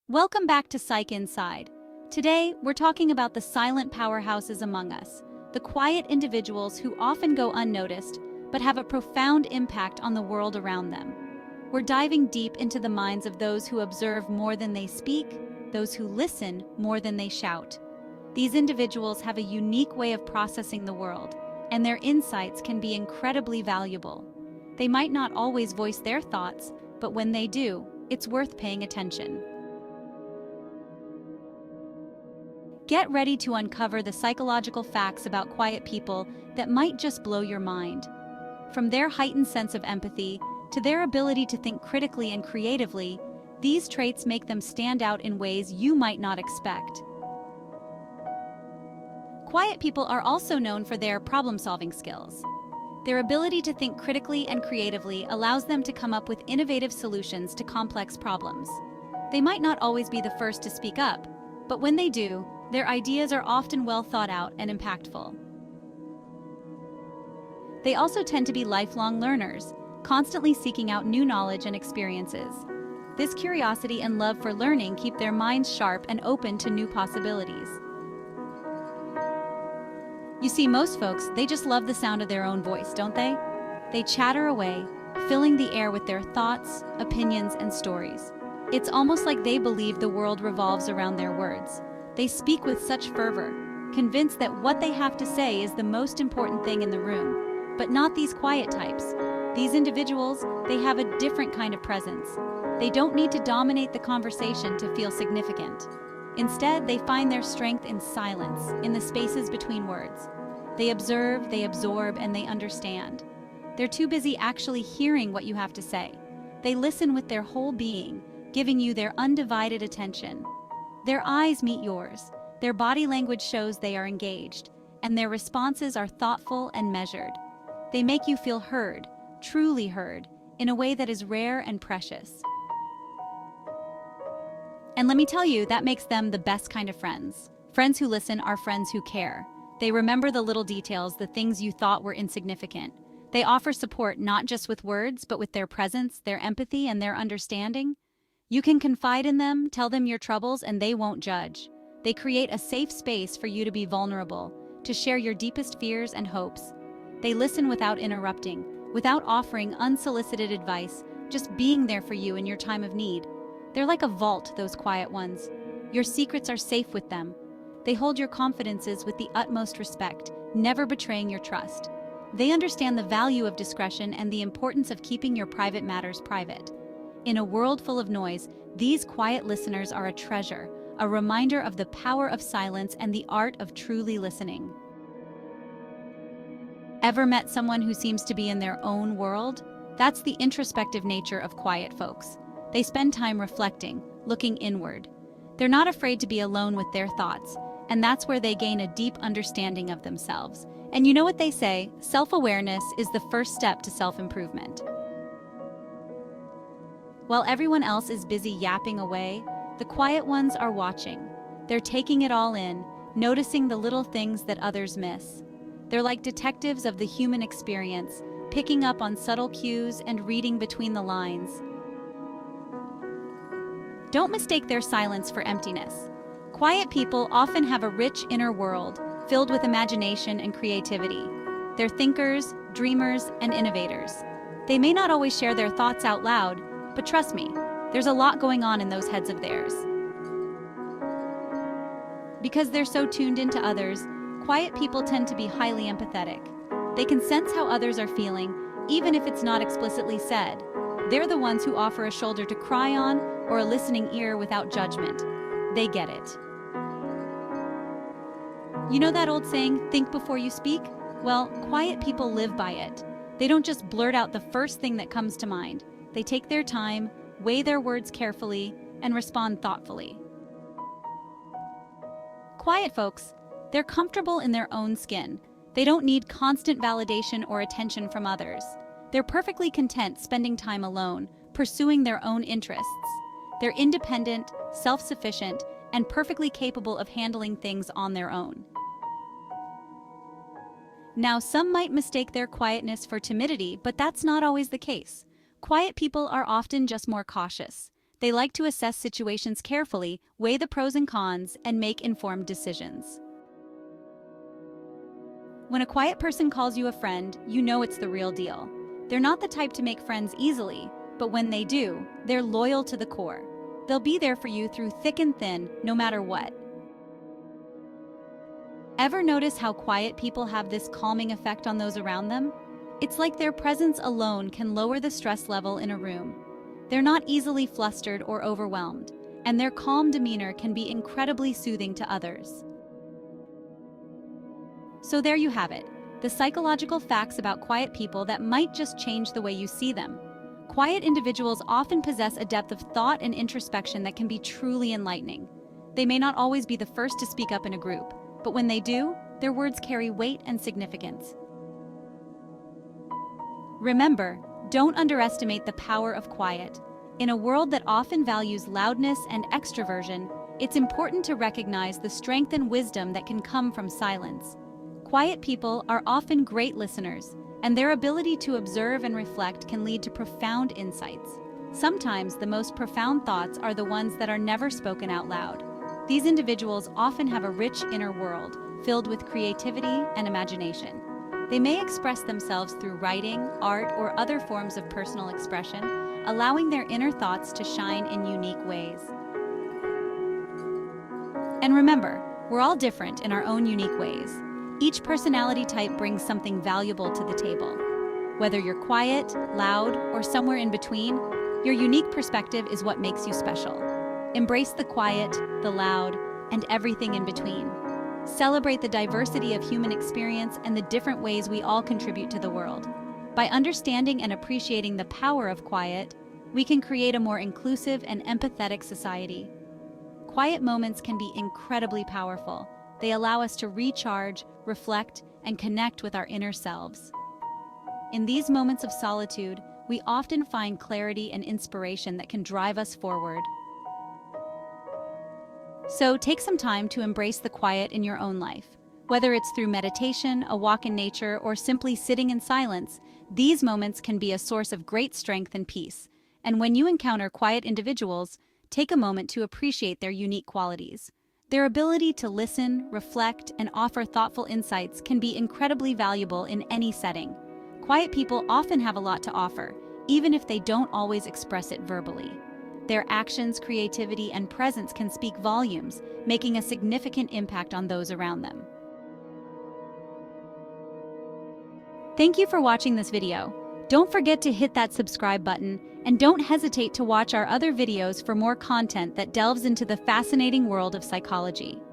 Welcome back to Psych Inside. Today, we're talking about the silent powerhouses among us, the quiet individuals who often go unnoticed but have a profound impact on the world around them. We're diving deep into the minds of those who observe more than they speak, those who listen more than they shout. These individuals have a unique way of processing the world, and their insights can be incredibly valuable. They might not always voice their thoughts, but when they do, it's worth paying attention. Get ready to uncover the psychological facts about quiet people that might just blow your mind. From their heightened sense of empathy to their ability to think critically and creatively, these traits make them stand out in ways you might not expect. Quiet people are also known for their problem-solving skills. Their ability to think critically and creatively allows them to come up with innovative solutions to complex problems. They might not always be the first to speak up, but when they do, their ideas are often well thought out and impactful. They also tend to be lifelong learners, constantly seeking out new knowledge and experiences. This curiosity and love for learning keep their minds sharp and open to new possibilities. You see, most folks, they just love the sound of their own voice, don't they? They chatter away, filling the air with their thoughts, opinions, and stories. It's almost like they believe the world revolves around their words. They speak with such fervor, convinced that what they have to say is the most important thing in the room. But not these quiet types. These individuals, they have a different kind of presence. They don't need to dominate the conversation to feel significant. Instead, they find their strength in silence, in the spaces between words. They observe, they absorb, and they understand. They're too busy actually hearing what you have to say. They listen with their whole being, giving you their undivided attention. Their eyes meet yours, their body language shows they are engaged, and their responses are thoughtful and measured. They make you feel heard, truly heard, in a way that is rare and precious. And let me tell you, that makes them the best kind of friends. Friends who listen are friends who care. They remember the little details, the things you thought were insignificant. They offer support not just with words, but with their presence, their empathy, and their understanding. You can confide in them, tell them your troubles, and they won't judge. They create a safe space for you to be vulnerable, to share your deepest fears and hopes. They listen without interrupting, without offering unsolicited advice, just being there for you in your time of need. They're like a vault, those quiet ones. Your secrets are safe with them. They hold your confidences with the utmost respect, never betraying your trust. They understand the value of discretion and the importance of keeping your private matters private. In a world full of noise, these quiet listeners are a treasure, a reminder of the power of silence and the art of truly listening. Ever met someone who seems to be in their own world? That's the introspective nature of quiet folks. They spend time reflecting, looking inward. They're not afraid to be alone with their thoughts, and that's where they gain a deep understanding of themselves. And you know what they say, self-awareness is the first step to self-improvement. While everyone else is busy yapping away, the quiet ones are watching. They're taking it all in, noticing the little things that others miss. They're like detectives of the human experience, picking up on subtle cues and reading between the lines. Don't mistake their silence for emptiness. Quiet people often have a rich inner world, filled with imagination and creativity. They're thinkers, dreamers, and innovators. They may not always share their thoughts out loud, but trust me, there's a lot going on in those heads of theirs. Because they're so tuned into others, quiet people tend to be highly empathetic. They can sense how others are feeling, even if it's not explicitly said. They're the ones who offer a shoulder to cry on or a listening ear without judgment. They get it. You know that old saying, think before you speak? Well, quiet people live by it. They don't just blurt out the first thing that comes to mind. They take their time, weigh their words carefully, and respond thoughtfully. Quiet folks, they're comfortable in their own skin. They don't need constant validation or attention from others. They're perfectly content spending time alone, pursuing their own interests. They're independent, self-sufficient, and perfectly capable of handling things on their own. Now, some might mistake their quietness for timidity, but that's not always the case. Quiet people are often just more cautious. They like to assess situations carefully, weigh the pros and cons, and make informed decisions. When a quiet person calls you a friend, you know it's the real deal. They're not the type to make friends easily, but when they do, they're loyal to the core. They'll be there for you through thick and thin, no matter what. Ever notice how quiet people have this calming effect on those around them? It's like their presence alone can lower the stress level in a room. They're not easily flustered or overwhelmed, and their calm demeanor can be incredibly soothing to others. So there you have it, the psychological facts about quiet people that might just change the way you see them. Quiet individuals often possess a depth of thought and introspection that can be truly enlightening. They may not always be the first to speak up in a group, but when they do, their words carry weight and significance. Remember, don't underestimate the power of quiet. In a world that often values loudness and extroversion, it's important to recognize the strength and wisdom that can come from silence. Quiet people are often great listeners, and their ability to observe and reflect can lead to profound insights. Sometimes the most profound thoughts are the ones that are never spoken out loud. These individuals often have a rich inner world, filled with creativity and imagination. They may express themselves through writing, art, or other forms of personal expression, allowing their inner thoughts to shine in unique ways. And remember, we're all different in our own unique ways. Each personality type brings something valuable to the table. Whether you're quiet, loud, or somewhere in between, your unique perspective is what makes you special. Embrace the quiet, the loud, and everything in between. Celebrate the diversity of human experience and the different ways we all contribute to the world. By understanding and appreciating the power of quiet, we can create a more inclusive and empathetic society. Quiet moments can be incredibly powerful. They allow us to recharge, reflect, and connect with our inner selves. In these moments of solitude, we often find clarity and inspiration that can drive us forward. So take some time to embrace the quiet in your own life. Whether it's through meditation, a walk in nature, or simply sitting in silence, these moments can be a source of great strength and peace. And when you encounter quiet individuals, take a moment to appreciate their unique qualities. Their ability to listen, reflect, and offer thoughtful insights can be incredibly valuable in any setting. Quiet people often have a lot to offer, even if they don't always express it verbally. Their actions, creativity, and presence can speak volumes, making a significant impact on those around them. Thank you for watching this video. Don't forget to hit that subscribe button, and don't hesitate to watch our other videos for more content that delves into the fascinating world of psychology.